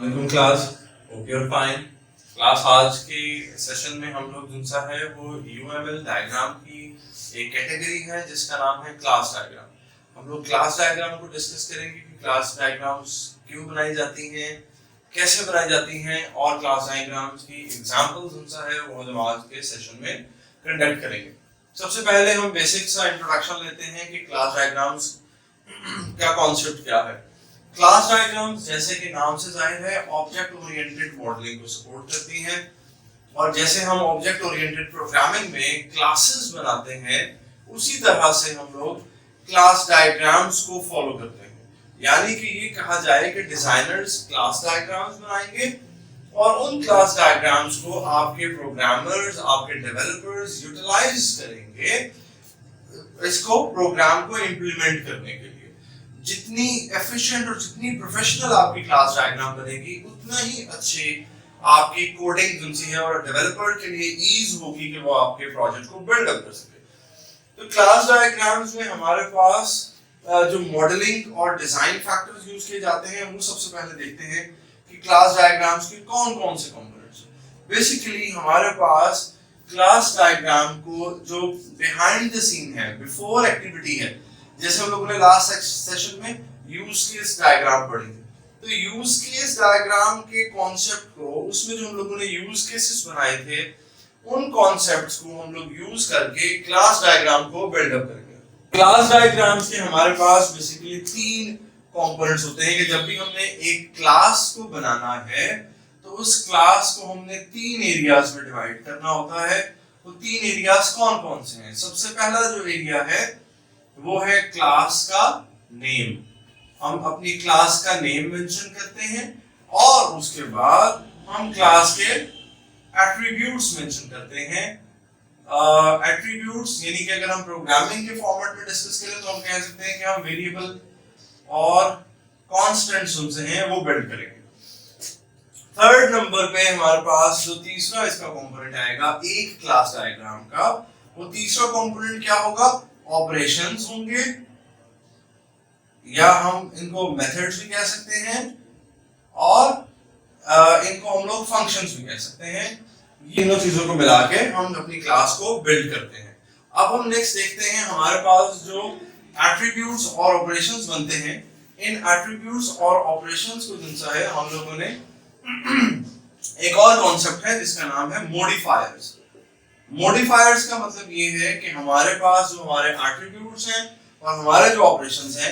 Welcome class, hope you are fine. Class आज के session में हम लोग जिनसा है वो यूएमएल डायग्राम की एक कैटेगरी है जिसका नाम है क्लास डायग्राम। हम लोग क्लास डायग्राम को डिस्कस करेंगे कि क्लास डायग्राम्स क्यों बनाई जाती हैं, कैसे बनाई जाती हैं और क्लास डायग्राम्स की एग्जांपल्स जिनसा है वो हम आज के सेशन में कंडक्ट करेंगे। सबसे पहले हम बेसिक सा इंट्रोडक्शन लेते हैं कि क्लास डायग्राम्स का कॉन्सेप्ट क्या है। क्लास डायग्राम्स जैसे कि नाम से जाहिर है ऑब्जेक्ट ओरिएंटेड मॉडलिंग को सपोर्ट करती हैं और जैसे हम ऑब्जेक्ट ओरिएंटेड प्रोग्रामिंग में क्लासेस बनाते हैं उसी तरह से हम लोग क्लास डायग्राम्स को फॉलो करते हैं। यानी कि ये कहा जाए कि डिजाइनर्स क्लास डायग्राम्स बनाएंगे और उन क्लास डायग्राम्स को आपके प्रोग्रामर्स, आपके डेवलपर्स यूटिलाइज करेंगे इसको प्रोग्राम को इंप्लीमेंट करने के लिए। जितनी एफिशिएंट और जितनी प्रोफेशनल आपकी क्लास डायग्राम बनेगी उतना ही अच्छे आपकी कोडिंग जिनसी है और डेवलपर के लिए ईज होगी कि वो आपके प्रोजेक्ट को बिल्ड अप कर सके। तो क्लास डायग्राम्स में हमारे पास जो मॉडलिंग और डिजाइन फैक्टर्स यूज किए जाते हैं वो सबसे पहले देखते हैं कि क्लास डायग्राम्स के कौन कौन से कंपोनेंट्स। बेसिकली हमारे पास क्लास डायग्राम को जो बिहाइंड द सीन है, बिफोर एक्टिविटी है, जैसे हम लोगों ने लास्ट सेशन में यूज केस डायग्राम पढ़ी थी, तो यूज केस डायग्राम के कॉन्सेप्ट को उसमें जो हम लोगों ने यूज केसेस बनाए थे उन कॉन्सेप्ट्स को हम लोग यूज करके क्लास डायग्राम को बिल्ड अप करेंगे। क्लास डायग्राम्स के हमारे पास बेसिकली तीन कंपोनेंट्स होते हैं कि जब भी हमने एक क्लास को बनाना है तो उस क्लास को हमने तीन एरियाज में डिवाइड करना होता है। वो तीन एरियाज कौन कौन से हैं? सबसे पहला जो एरिया है वो है क्लास का नेम। हम अपनी क्लास का नेम मेंशन करते हैं और उसके बाद हम क्लास के एट्रीब्यूट्स मेंशन करते हैं। एट्रीब्यूट्स यानी कि अगर हम प्रोग्रामिंग के फॉर्मेट में डिस्कस करें तो हम कह सकते हैं कि हम वेरिएबल और कांस्टेंट्स उनसे हैं वो बिल्ड करेंगे। थर्ड नंबर पे हमारे पास जो तीसरा इसका कंपोनेंट आएगा एक क्लास डायग्राम का, वो तीसरा कंपोनेंट क्या होगा? ऑपरेशंस होंगे या हम इनको मेथड्स भी कह सकते हैं और इनको हम लोग फंक्शंस भी कह सकते हैं। ये तीनों चीजों को मिला के हम अपनी क्लास को बिल्ड करते हैं। अब हम नेक्स्ट देखते हैं हमारे पास जो एट्रीब्यूट्स और ऑपरेशंस बनते हैं। इन एट्रीब्यूट्स और ऑपरेशंस को जिनसा है हम लोगों ने एक और कॉन्सेप्ट है जिसका नाम है मॉडिफायर्स। मॉडिफायर्स का मतलब ये है कि हमारे पास जो हमारे एट्रीब्यूट्स हैं और हमारे जो ऑपरेशंस हैं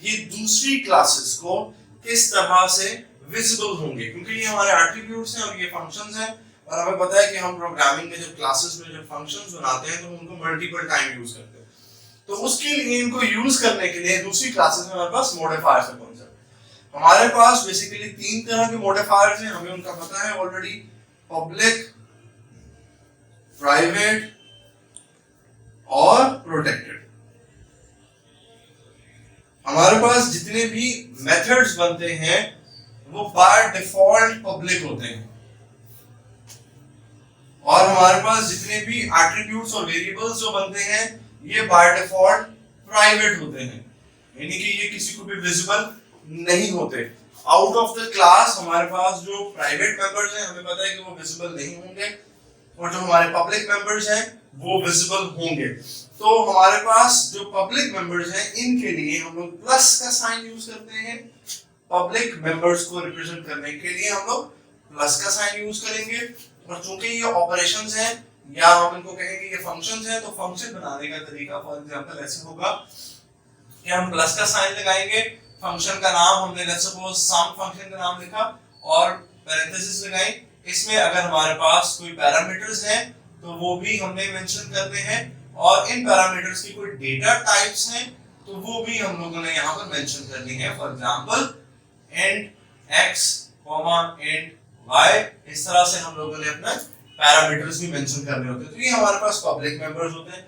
ये दूसरी क्लासेस को किस तरह से विजिबल होंगे, क्योंकि ये हमारे एट्रीब्यूट्स हैं और ये फंक्शंस हैं और हमें पता है कि हम प्रोग्रामिंग में जब क्लासेस में जब फंक्शंस बनाते हैं तो उनको मल्टीपल टाइम यूज करते हैं। तो उसके लिए इनको यूज करने के लिए दूसरी क्लासेस में हमारे पास मॉडिफायर्स का कॉन्सेप्ट। हमारे पास बेसिकली तीन तरह के मॉडिफायर्स हैं, हमें उनका पता है ऑलरेडी। पब्लिक, प्राइवेट और प्रोटेक्टेड। हमारे पास जितने भी मेथड्स बनते हैं वो बाय डिफॉल्ट पब्लिक होते हैं और हमारे पास जितने भी एट्रीब्यूट्स और वेरिएबल्स जो बनते हैं ये बाय डिफॉल्ट प्राइवेट होते हैं, यानी कि ये किसी को भी विजिबल नहीं होते। आउट ऑफ द क्लास हमारे पास जो प्राइवेट मेंबर्स हैं हमें पता है कि वो विजिबल नहीं होंगे और जो हमारे पब्लिक मेंबर्स हैं वो विजिबल होंगे। तो हमारे पास जो पब्लिक मेंबर्स हैं इनके लिए हम लोग प्लस का साइन यूज करते हैं। पब्लिक मेंबर्स को रिप्रेजेंट करने के लिए हम लोग प्लस का साइन यूज करेंगे और चूंकि ये ऑपरेशंस हैं या हम इनको कहेंगे ये फंक्शंस हैं तो फंक्शन बनाने का तरीका फॉर एग्जांपल ऐसे होगा कि हम प्लस का साइन लगाएंगे, फंक्शन का नाम हमने लेट्स सपोज सम फंक्शन का नाम लिखा और पैरेंथेसिस लगाई। इसमें अगर हमारे पास कोई पैरामीटर्स हैं तो वो भी हमने मेंशन करते हैं और इन पैरामीटर्स की कोई डेटा टाइप्स हैं तो वो भी हम लोगों ने यहाँ पर मेंशन करनी है। For example int x, int y, इस तरह से हम लोगों ने अपना पैरामीटर्स भी मेंशन करने होते हैं। तो ये हमारे पास पब्लिक मेंबर्स होते हैं।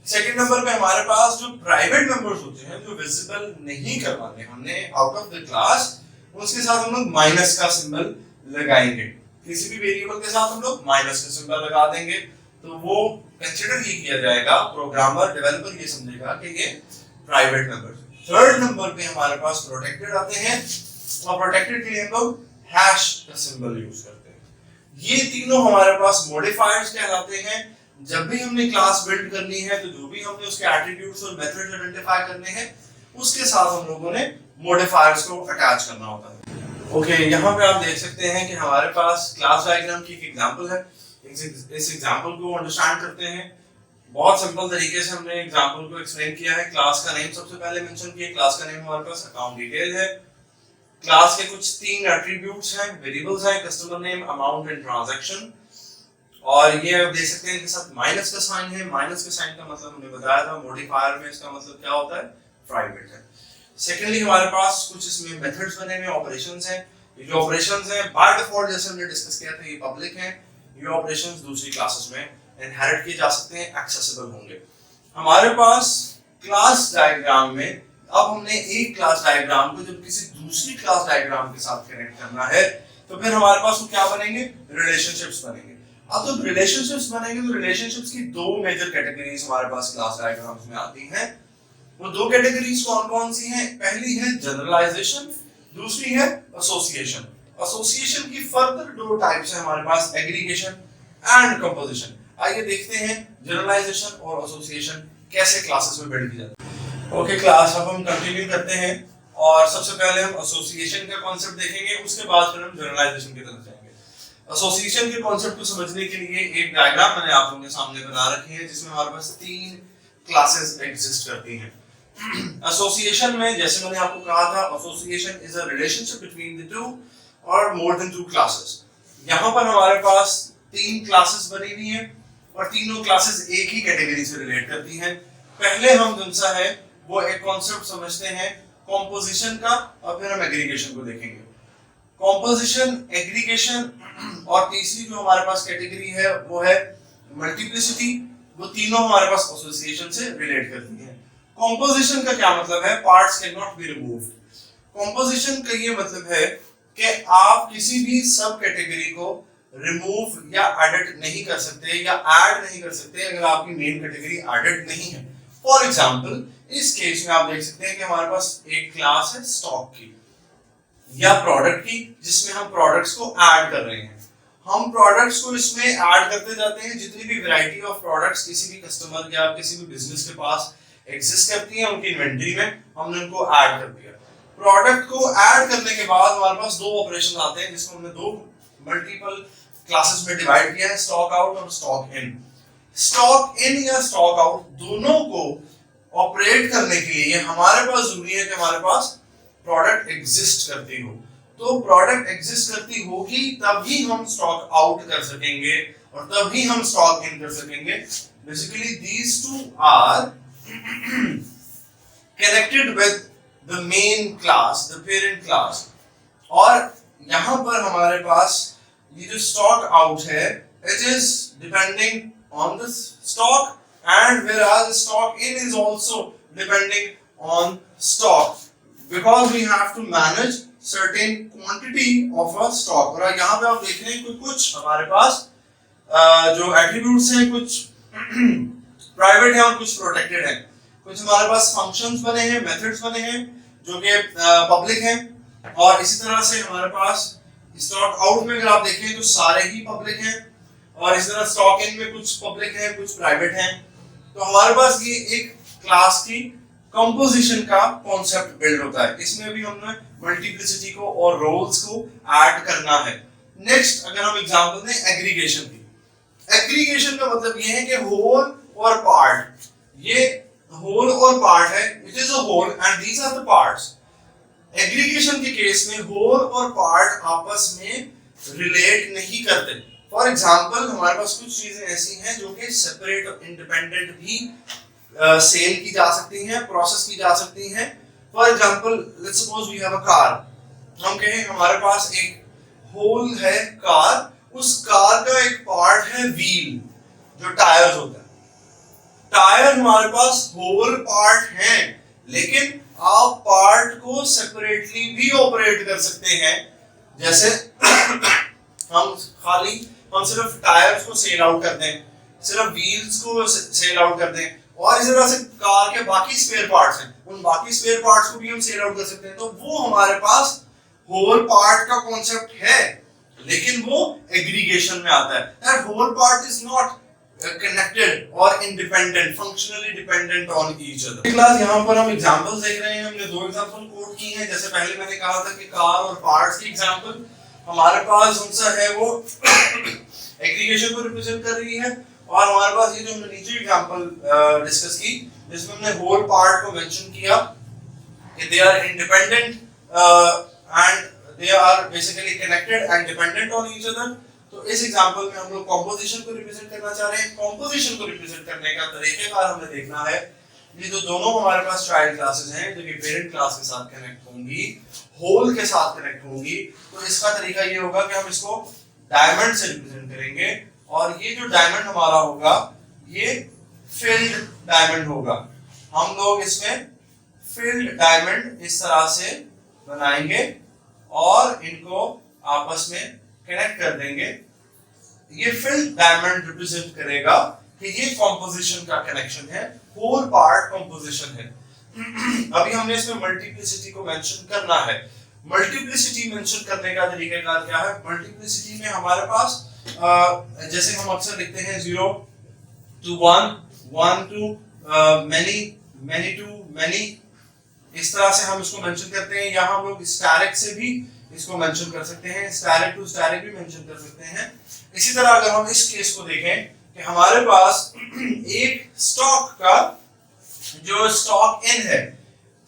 सेकंड नंबर पे हमारे पास जो प्राइवेट मेंबर्स होते हैं जो विजिबल नहीं करवाने हमने आउट ऑफ द क्लास, उसके साथ हम लोग माइनस का सिंबल लगाएंगे। किसी भी वेरिएबल के साथ हम लोग माइनस का सिंबल लगा देंगे तो वो कंसीडर ही किया जाएगा, प्रोग्रामर डेवलपर ये समझेगा कि ये प्राइवेट मेंबर्स। थर्ड नंबर पे हमारे पास प्रोटेक्टेड आते हैं और प्रोटेक्टेड के लिए हम लोग हैश का सिंबल यूज करते हैं। ये तीनों हमारे पास मॉडिफायर्स कहलाते हैं। जब भी हमने क्लास बिल्ड करनी है तो जो भी हमने उसके एट्रीब्यूट्स और मेथड्स आइडेंटिफाई करने हैं उसके साथ हम लोगों ने मॉडिफायर्स को अटैच करना होता है। ओके, यहाँ पे आप देख सकते हैं कि हमारे पास क्लास डायग्राम की एक एग्जांपल है। इस एग्जांपल को अंडरस्टैंड करते हैं। बहुत सिंपल तरीके से हमने एग्जांपल को एक्सप्लेन किया है। क्लास का नेम सबसे पहले मेंशन किया। क्लास का नेम हमारे पास अकाउंट डिटेल है। क्लास के कुछ 3 एट्रीब्यूट्स हैं, वेरिएबल्स हैं, customer name, amount and transaction. और ये आप देख सकते हैं कि साथ माइनस का साइन है। माइनस के साइन का मतलब हमने बताया था मॉडिफायर में, इसका मतलब क्या होता है, प्राइवेट है। सेकेंडली हमारे पास कुछ इसमें मेथड्स बने हुए, ऑपरेशंस हैं। ये जो ऑपरेशंस हैं बाय डिफॉल्ट जैसे हमने डिस्कस किया था ये पब्लिक हैं। ये ऑपरेशंस दूसरी क्लासेस में इनहेरिट किए जा सकते हैं, एक्सेसिबल होंगे। हमारे पास क्लास डायग्राम में अब हमने एक क्लास डायग्राम को जब किसी दूसरी क्लास डायग्राम के साथ कनेक्ट करना है तो फिर हमारे पास वो क्या बनेंगे, रिलेशनशिप्स बनेंगे। अब तो रिलेशनशिप्स बनेंगे तो रिलेशनशिप्स की 2 मेजर कैटेगरीज हमारे पास क्लास डायग्राम्स में आती हैं। वो 2 कैटेगरीज कौन-कौन सी हैं? पहली है जनरलाइजेशन, दूसरी है एसोसिएशन। एसोसिएशन की फर्दर 2 टाइप्स हैं हमारे पास, एग्रीगेशन एंड कंपोजिशन। आइए देखते हैं जनरलाइजेशन और एसोसिएशन कैसे क्लासेस में बिल्ड की जाती है। ओके क्लास, अब हम कंटिन्यू करते हैं और सबसे पहले हम एसोसिएशन का कांसेप्ट देखेंगे, उसके बाद फिर हम जनरलाइजेशन की तरफ जाएंगे। एसोसिएशन के कांसेप्ट को समझने के लिए एक डायग्राम मैंने आप लोगों के सामने बना रखी है जिसमें हमारे पास 3 क्लासेस एग्जिस्ट करती हैं। एसोसिएशन में जैसे मैंने आपको कहा था, association is a relationship between the 2 और मोर देन 2 क्लासेस। यहाँ पर हमारे पास 3 क्लासेस बनी हुई हैं और तीनों क्लासेस एक ही कैटेगरी से रिलेट करती हैं। पहले हम जिनसा है वो एक कॉन्सेप्ट समझते हैं कॉम्पोजिशन का और फिर हम एग्रीगेशन को देखेंगे। कॉम्पोजिशन, एग्रीगेशन और तीसरी जो हमारे पास कैटेगरी है वो है मल्टीप्लिसिटी। वो तीनों हमारे पास एसोसिएशन से रिलेट करती हैं। कॉम्पोजिशन का क्या मतलब है? Parts can not be removed. Composition का ये मतलब है कि आप किसी भी सब कैटेगरी को रिमूव या एडिट नहीं कर सकते या ऐड नहीं कर सकते अगर आपकी मेन कैटेगरी एडिट नहीं है। फॉर एग्जांपल इस केस में आप देख सकते हैं कि हमारे पास एक क्लास है स्टॉक की या प्रोडक्ट की जिसमें हम प्रोडक्ट्स को ऐड कर रहे हैं। हम प्रोडक्ट्स को इसमें ऐड करते जाते हैं। जितनी भी वैरायटी ऑफ प्रोडक्ट्स किसी भी कस्टमर या किसी भी बिजनेस के पास एग्जिस्ट करती हैं उनकी इन्वेंटरी में हमने उनको ऐड कर दिया। प्रोडक्ट को ऐड करने के बाद हमारे पास 2 ऑपरेशन आते हैं जिसको हमने 2 मल्टीपल क्लासेस में डिवाइड किया है, स्टॉक आउट और स्टॉक इन। स्टॉक इन या स्टॉक आउट दोनों को ऑपरेट करने के लिए हमारे पास जरूरी है कि हमारे पास प्रोडक्ट एग्जिस्ट करती हो। तो प्रोडक्ट एग्जिस्ट करती होगी तभी हम स्टॉक आउट कर सकेंगे और तभी हम स्टॉक इन कर सकेंगे। Basically these 2 are connected with the main class, the parent class। और यहाँ पर हमारे पास ये जो स्टॉक आउट है it is depending on the stock and whereas stock in is also depending on stock because we have to manage certain quantity of a stock। और यहाँ पे आप देख रहे हैं कुछ हमारे पास जो एट्रीब्यूट्स हैं कुछ प्राइवेट है और कुछ प्रोटेक्टेड है। कुछ हमारे पास फंक्शंस बने हैं, मेथड्स बने हैं जो कि पब्लिक हैं और इसी तरह से हमारे पास स्टॉक आउट में अगर आप देखें तो सारे ही पब्लिक हैं और इस तरह स्टॉक इन में कुछ पब्लिक है कुछ प्राइवेट हैं। तो हमारे पास ये एक क्लास की कंपोजिशन का कॉन्सेप्ट बिल्ड होता है। इसमें भी हमने मल्टीप्लिसिटी को और रोल्स को ऐड करना है। नेक्स्ट अगर हम एग्जांपल दें एग्रीगेशन की, एग्रीगेशन का मतलब ये है कि होल और पार्ट, ये होल और पार्ट है, it is a whole and these are the parts. Aggregation के केस में होल और पार्ट आपस में रिलेट नहीं करते। फॉर एग्जांपल हमारे पास कुछ चीजें ऐसी हैं जो कि सेपरेट और इंडिपेंडेंट भी सेल की जा सकती हैं, प्रोसेस की जा सकती हैं। For example let's suppose we have a car. हम कहें हमारे पास एक होल है कार, उस कार का एक पार्ट है व्हील जो टायर्स होता है। टायर हमारे पास होल पार्ट है लेकिन आप पार्ट को सेपरेटली भी ऑपरेट कर सकते हैं। जैसे हम सिर्फ टायर्स को सेल आउट करते हैं, सिर्फ व्हील्स को सेल आउट करते हैं और इस तरह से कार के बाकी स्पेयर पार्ट्स हैं, उन बाकी स्पेयर पार्ट्स को भी हम सेल आउट कर सकते हैं। तो वो हमारे पास होल पार्ट का कॉन्सेप्ट है, लेकिन वो एग्रीगेशन में आता है। That whole part is not connected और independent, functionally dependent on each other. Class यहाँ पर हम एग्जांपल्स देख रहे हैं, हमने दो एग्जांपल कोट की हैं। जैसे पहले मैंने कहा था कि कार और पार्ट्स की एग्जांपल हमारे पास उनसा है वो एग्रीगेशन को रिप्रेजेंट कर रही है, और हमारे पास ये जो हमने नीचे एग्जांपल डिस्कस की जिसमें हमने होल पार्ट को मेंशन किया कि they are independent and they are basically connected and dependent on each other। तो इस एग्जांपल में हम लोग कॉम्पोजिशन को रिप्रेजेंट करना चाह रहे हैं। कॉम्पोजिशन को रिप्रेजेंट करने का तरीकेकार हमें देखना है। ये जो दोनों हमारे पास चाइल्ड क्लासेस हैं जो कि पेरेंट क्लास के साथ कनेक्ट होंगी, होल के साथ कनेक्ट होंगी, तो इसका तरीका ये होगा कि हम इसको डायमंड से रिप्रेजेंट करेंगे, और ये जो डायमंड हमारा होगा ये फिल्ड डायमंड होगा। हम लोग इसमें फिल्ड डायमंड इस तरह से बनाएंगे और इनको आपस में कनेक्ट कर देंगे। ये फिल्ड डायमंड रिप्रेजेंट करेगा कि ये कॉम्पोजिशन का कनेक्शन है, होल पार्ट कॉम्पोजिशन है। अभी हमने इसमें मल्टीप्लिसिटी को मेंशन करना है। मल्टीप्लिसिटी मेंशन करने का तरीका क्या है? मल्टीप्लिसिटी में हमारे पास जैसे हम अक्सर लिखते हैं 0 to 1, 1 to many, many to many, इस तरह से हम इसको मेंशन करते हैं। यहाँ हम लोग स्टैरिक से भी इसको मेंशन कर सकते हैं, स्टैरिक टू स्टैरिक भी मेंशन कर सकते हैं। इसी तरह अगर हम इस केस को देखें कि हमारे पास एक स्टॉक का जो स्टॉक इन है,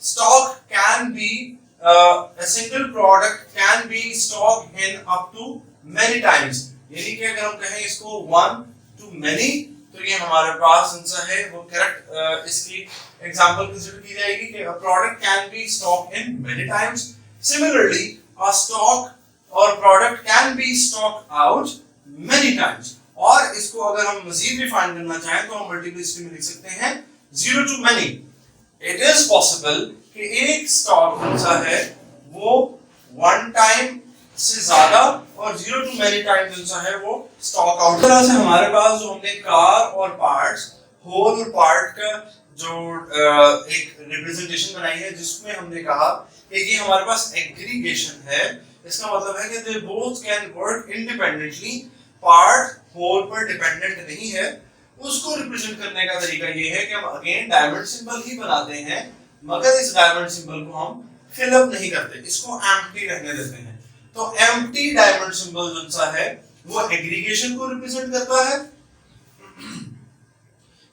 stock can be a single product can be stock in up to many times, यानी कि अगर हम कहें इसको 1 to many, तो ये हमारे पास आंसर है वो करेक्ट इसकी एग्जांपल कंसीडर की जाएगी कि a product can be stocked in many times। Similarly, a stock or product can be stocked out many times। और इसको अगर हम मजीद रिफाइन करना चाहें तो हम मल्टीप्लिसिटी में लिख सकते हैं 0 to many। It is possible कि एक स्टॉक कौन-सा है वो 1 टाइम से ज्यादा और 0 to many टाइम्स कौन-सा है वो स्टॉक आउट। तरह से हमारे पास जो हमने कार और पार्ट्स, होल और पार्ट का जो एक रिप्रेजेंटेशन बनाई है जिसमें हमने कहा कि ये हमारे पास एग्रीगेशन है। इसका मतलब है कि they both can work independently, part whole पर डिपेंडेंट नहीं है। उसको रिप्रेजेंट करने का तरीका ये है कि हम अगेन डायमंड सिंबल ही बनाते हैं, मगर इस डायमंड सिंबल को हम फिल अप नहीं करते, इसको एम्प्टी रहने देते हैं। तो एम्प्टी डायमंड सिंबल जो सा है वो एग्रीगेशन को रिप्रेजेंट करता है।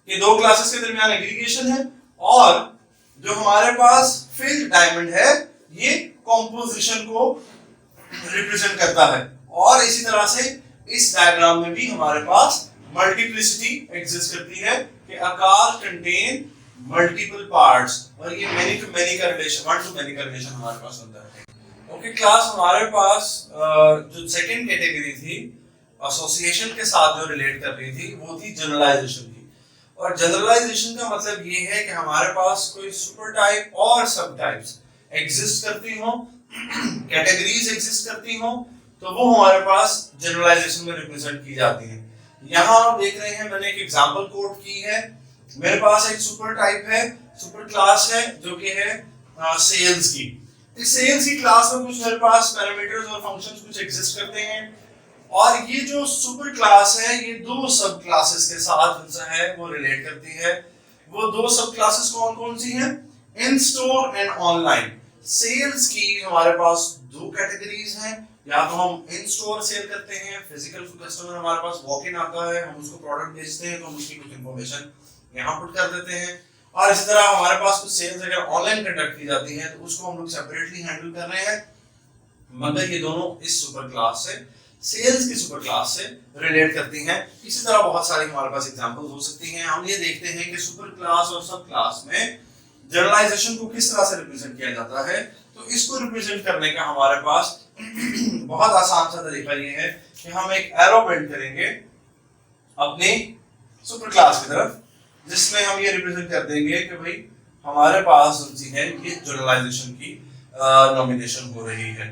ये दो क्लासेस के दरमियान एग्रीगेशन है, और जो हमारे पास फिल्ड डायमंड है ये कॉम्पोजिशन को रिप्रेजेंट करता है। और इसी तरह से इस डायग्राम में भी हमारे पास मल्टीप्लिसिटी एग्जिस्ट करती है कि आकार कंटेन मल्टीपल पार्ट्स, और ये मेनी टू मेनी का रिलेशन, 1 to many का रिलेशन हमारे पास होता है। ओके क्लास, हमारे पास जो सेकंड कैटेगरी थी एसोसिएशन के साथ जो रिलेट कर रही थी वो थी जनरलाइजेशन की। और जनरलाइजेशन का मतलब ये है कि हमारे पास कोई सुपर टाइप और सब टाइप्स एग्जिस्ट करती हो, कैटेगरीज एग्जिस्ट करती हो, तो वो हमारे पास जनरलाइजेशन में रिप्रेजेंट की जाती है। यहाँ आप देख रहे हैं मैंने एक एग्जांपल कोट की है। मेरे पास एक सुपर टाइप है, सुपर क्लास है जो कि है सेल्स की। इस सेल्स की क्लास में कुछ मेरे पास पैरामीटर्स और फंक्शंस कुछ एग्जिस्ट करते हैं, और ये जो सुपर क्लास है ये दो सब क्लासेस के साथ है वो रिलेट करती है। वो दो सब क्लासेस कौन कौन सी हैं? In store and online. Sales की हमारे पास दो कैटेगरीज हैं, या तो हम इन स्टोर सेल करते हैं, फिजिकल कस्टमर हमारे पास वॉक इन आता है, हम उसको प्रोडक्ट बेचते हैं तो हम उसकी कुछ इंफॉर्मेशन यहाँ पुट कर देते हैं। और इसी तरह हमारे पास कुछ सेल्स अगर ऑनलाइन कंडक्ट की जाती है तो उसको हम लोग सेपरेटली हैंडल कर रहे हैं, मगर ये दोनों इस सुपर क्लास से, सेल्स की सुपर क्लास से रिलेट करती हैं। इसी तरह बहुत सारी हमारे पास एग्जांपल्स हो सकती हैं। हम ये देखते हैं कि सुपर क्लास और सब क्लास में जनरलाइजेशन को किस तरह से रिप्रेजेंट किया जाता है। तो इसको रिप्रेजेंट करने का हमारे पास बहुत आसान सा तरीका ये है कि हम एक एरो बिल्ड करेंगे अपने सुपर क्लास की तरफ, जिसमें हम ये रिप्रेजेंट कर देंगे कि भाई हमारे पास है ये जनरलाइजेशन की नॉमिनेशन हो रही है।